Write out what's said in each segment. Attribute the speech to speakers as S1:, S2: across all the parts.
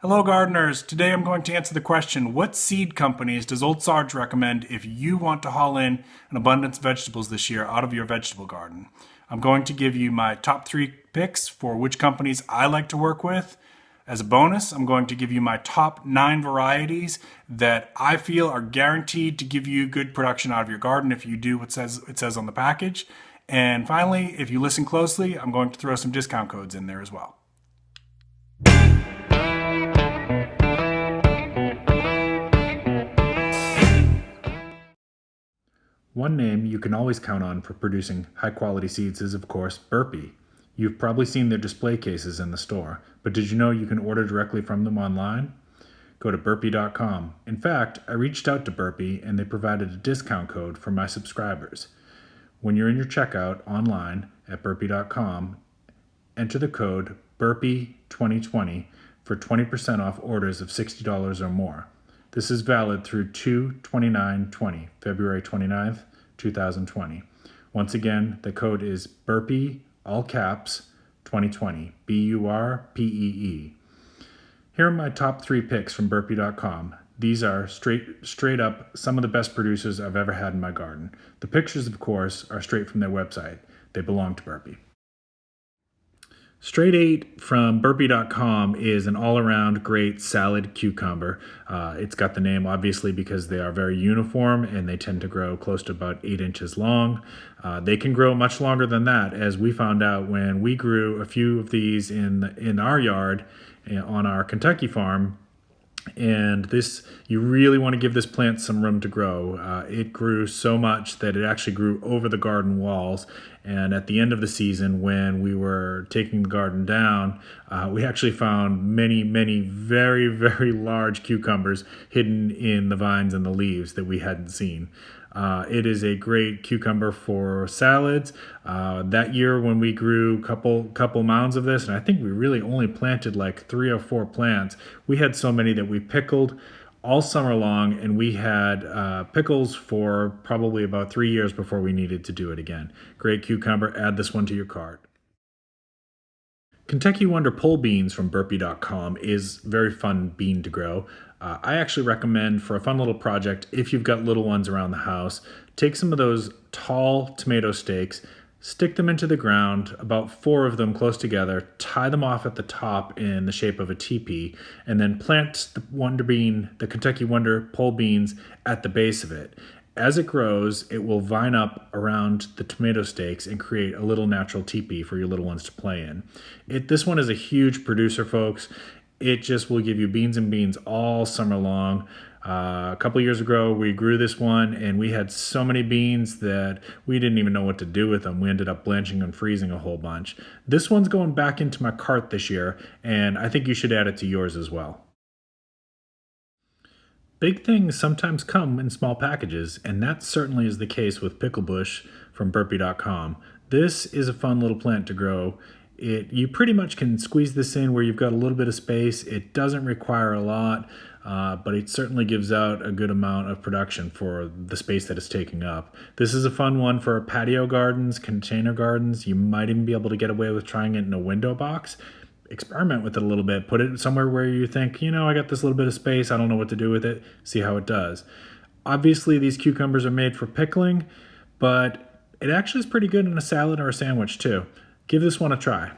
S1: Hello gardeners, today I'm going to answer the question, what seed companies does Old Sarge recommend if you want to haul in an abundance of vegetables this year out of your vegetable garden? I'm going to give you my top 3 picks for which companies I like to work with. As a bonus, I'm going to give you my top 9 varieties that I feel are guaranteed to give you good production out of your garden if you do what it says on the package. And finally, if you listen closely, I'm going to throw some discount codes in there as well. One name you can always count on for producing high-quality seeds is, of course, Burpee. You've probably seen their display cases in the store, but did you know you can order directly from them online? Go to burpee.com. In fact, I reached out to Burpee and they provided a discount code for my subscribers. When you're in your checkout online at burpee.com, enter the code BURPEE2020 for 20% off orders of $60 or more. This is valid through 2/29/20, February 29th, 2020. Once again, the code is Burpee, all caps, 2020, BURPEE. Here are my top 3 picks from burpee.com. These are straight up some of the best producers I've ever had in my garden. The pictures, of course, are straight from their website. They belong to Burpee. Straight 8 from burpee.com is an all-around great salad cucumber. It's got the name obviously because they are very uniform and they tend to grow close to about 8 inches long. They can grow much longer than that, as we found out when we grew a few of these in our yard on our Kentucky farm. And you really want to give this plant some room to grow. It grew so much that it actually grew over the garden walls. And at the end of the season, when we were taking the garden down, we actually found many very, very large cucumbers hidden in the vines and the leaves that we hadn't seen. It is a great cucumber for salads. That year when we grew a couple mounds of this, and I think we really only planted like 3 or 4 plants, we had so many that we pickled all summer long, and we had pickles for probably about 3 years before we needed to do it again. Great cucumber. Add this one to your cart. Kentucky Wonder pole beans from burpee.com is a very fun bean to grow. I actually recommend for a fun little project, if you've got little ones around the house, take some of those tall tomato stakes, stick them into the ground, about 4 of them close together, tie them off at the top in the shape of a teepee, and then plant the Kentucky Wonder pole beans at the base of it. As it grows, it will vine up around the tomato stakes and create a little natural teepee for your little ones to play in. This one is a huge producer, folks. It just will give you beans and beans all summer long. A couple years ago, we grew this one, and we had so many beans that we didn't even know what to do with them. We ended up blanching and freezing a whole bunch. This one's going back into my cart this year, and I think you should add it to yours as well. Big things sometimes come in small packages, and that certainly is the case with pickle bush from burpee.com. This is a fun little plant to grow. You pretty much can squeeze this in where you've got a little bit of space. It doesn't require a lot, but it certainly gives out a good amount of production for the space that it's taking up. This is a fun one for patio gardens, container gardens. You might even be able to get away with trying it in a window box. Experiment with it a little bit. Put it somewhere where you think, I got this little bit of space. I don't know what to do with it. See how it does. Obviously, these cucumbers are made for pickling, but it actually is pretty good in a salad or a sandwich too. Give this one a try.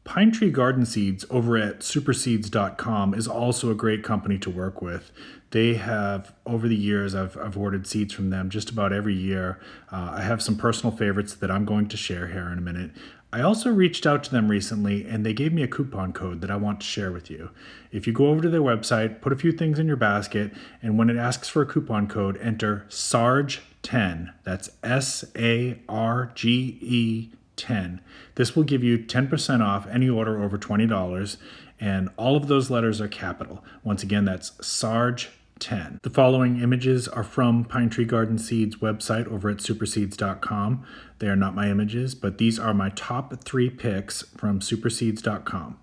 S1: Pine Tree Garden Seeds over at superseeds.com is also a great company to work with. They have, over the years, I've ordered seeds from them just about every year. I have some personal favorites that I'm going to share here in a minute. I also reached out to them recently, and they gave me a coupon code that I want to share with you. If you go over to their website, put a few things in your basket, and when it asks for a coupon code, enter SARGE10. That's SARGE 10. This will give you 10% off any order over $20, and all of those letters are capital. Once again, that's SARGE 10. The following images are from Pine Tree Garden Seeds website over at superseeds.com. They are not my images, but these are my top 3 picks from superseeds.com.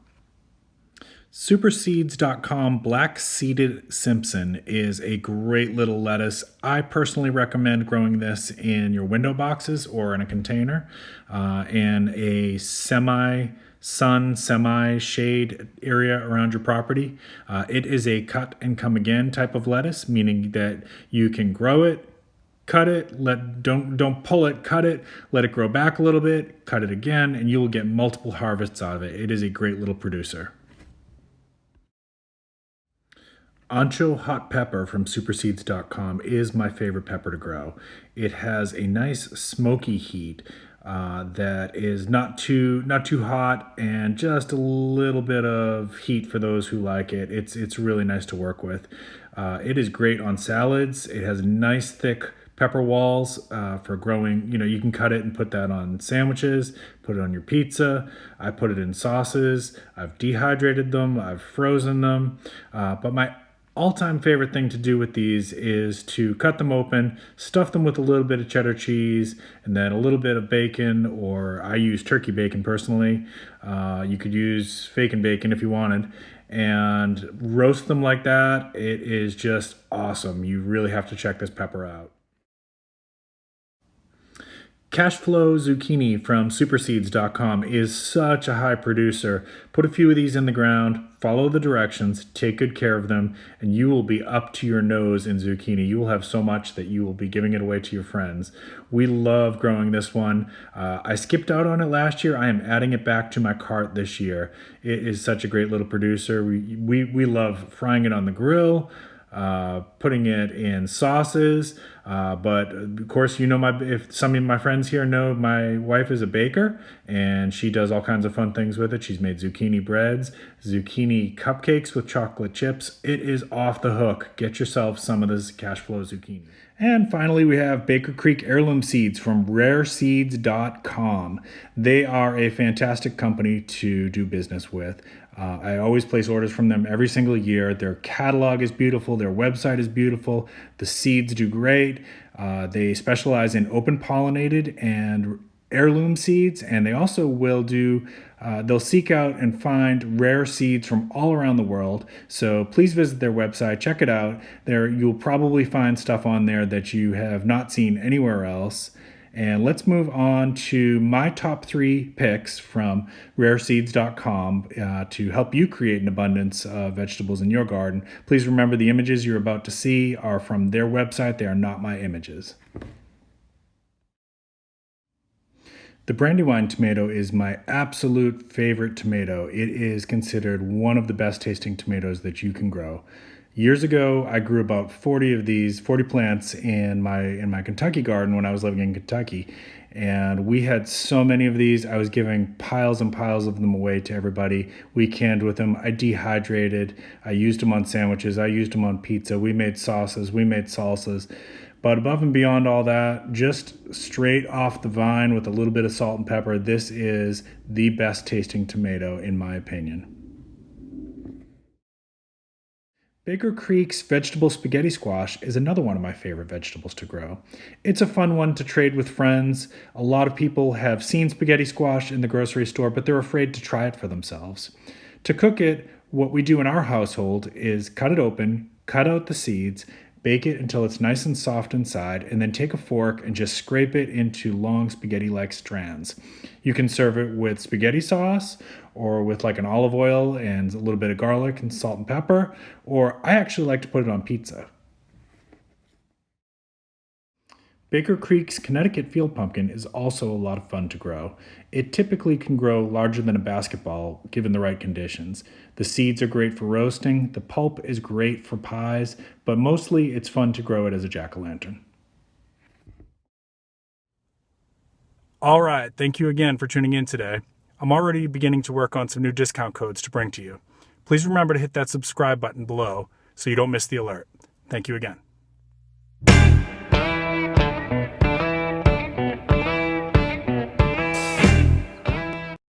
S1: Superseeds.com Black Seeded Simpson is a great little lettuce. I personally recommend growing this in your window boxes or in a container, and a sun, semi-shade area around your property. It is a cut and come again type of lettuce, meaning that you can grow it, cut it, don't pull it, cut it, let it grow back a little bit, cut it again, and you will get multiple harvests out of it. It is a great little producer. Ancho hot pepper from superseeds.com is my favorite pepper to grow. It has a nice smoky heat that is not too hot, and just a little bit of heat for those who like it. It's really nice to work with. It is great on salads. It has nice thick pepper walls for growing. You can cut it and put that on sandwiches, put it on your pizza. I put it in sauces. I've dehydrated them. I've frozen them. But my all-time favorite thing to do with these is to cut them open, stuff them with a little bit of cheddar cheese, and then a little bit of bacon, or I use turkey bacon personally. You could use fake and bacon if you wanted, and roast them like that. It is just awesome. You really have to check this pepper out. Cashflow zucchini from superseeds.com is such a high producer. Put a few of these in the ground, follow the directions, take good care of them, and you will be up to your nose in zucchini. You will have so much that you will be giving it away to your friends. We love growing this one. I skipped out on it last year. I am adding it back to my cart this year. It is such a great little producer. We love frying it on the grill, putting it in sauces, but of course, if some of my friends here know, my wife is a baker and she does all kinds of fun things with it. She's made zucchini breads, zucchini cupcakes with chocolate chips. It is off the hook. Get yourself some of this Cashflow zucchini. And finally, we have Baker Creek heirloom seeds from rareseeds.com. They are a fantastic company to do business with. I always place orders from them every single year. Their catalog is beautiful. Their website is beautiful. The seeds do great. They specialize in open pollinated and heirloom seeds, and they also will they'll seek out and find rare seeds from all around the world. So please visit their website, check it out. You'll probably find stuff on there that you have not seen anywhere else. And let's move on to my top 3 picks from rareseeds.com to help you create an abundance of vegetables in your garden. Please remember, the images you're about to see are from their website. They are not my images. The Brandywine tomato is my absolute favorite tomato. It is considered one of the best tasting tomatoes that you can grow. Years ago, I grew about 40 plants in my Kentucky garden when I was living in Kentucky. And we had so many of these. I was giving piles and piles of them away to everybody. We canned with them. I dehydrated. I used them on sandwiches. I used them on pizza. We made sauces. We made salsas. But above and beyond all that, just straight off the vine with a little bit of salt and pepper, this is the best tasting tomato in my opinion. Baker Creek's vegetable spaghetti squash is another one of my favorite vegetables to grow. It's a fun one to trade with friends. A lot of people have seen spaghetti squash in the grocery store, but they're afraid to try it for themselves. To cook it, what we do in our household is cut it open, cut out the seeds, bake it until it's nice and soft inside, and then take a fork and just scrape it into long spaghetti-like strands. You can serve it with spaghetti sauce or with like an olive oil and a little bit of garlic and salt and pepper, or I actually like to put it on pizza. Baker Creek's Connecticut field pumpkin is also a lot of fun to grow. It typically can grow larger than a basketball given the right conditions. The seeds are great for roasting, the pulp is great for pies, but mostly it's fun to grow it as a jack-o'-lantern. All right, thank you again for tuning in today. I'm already beginning to work on some new discount codes to bring to you. Please remember to hit that subscribe button below so you don't miss the alert. Thank you again.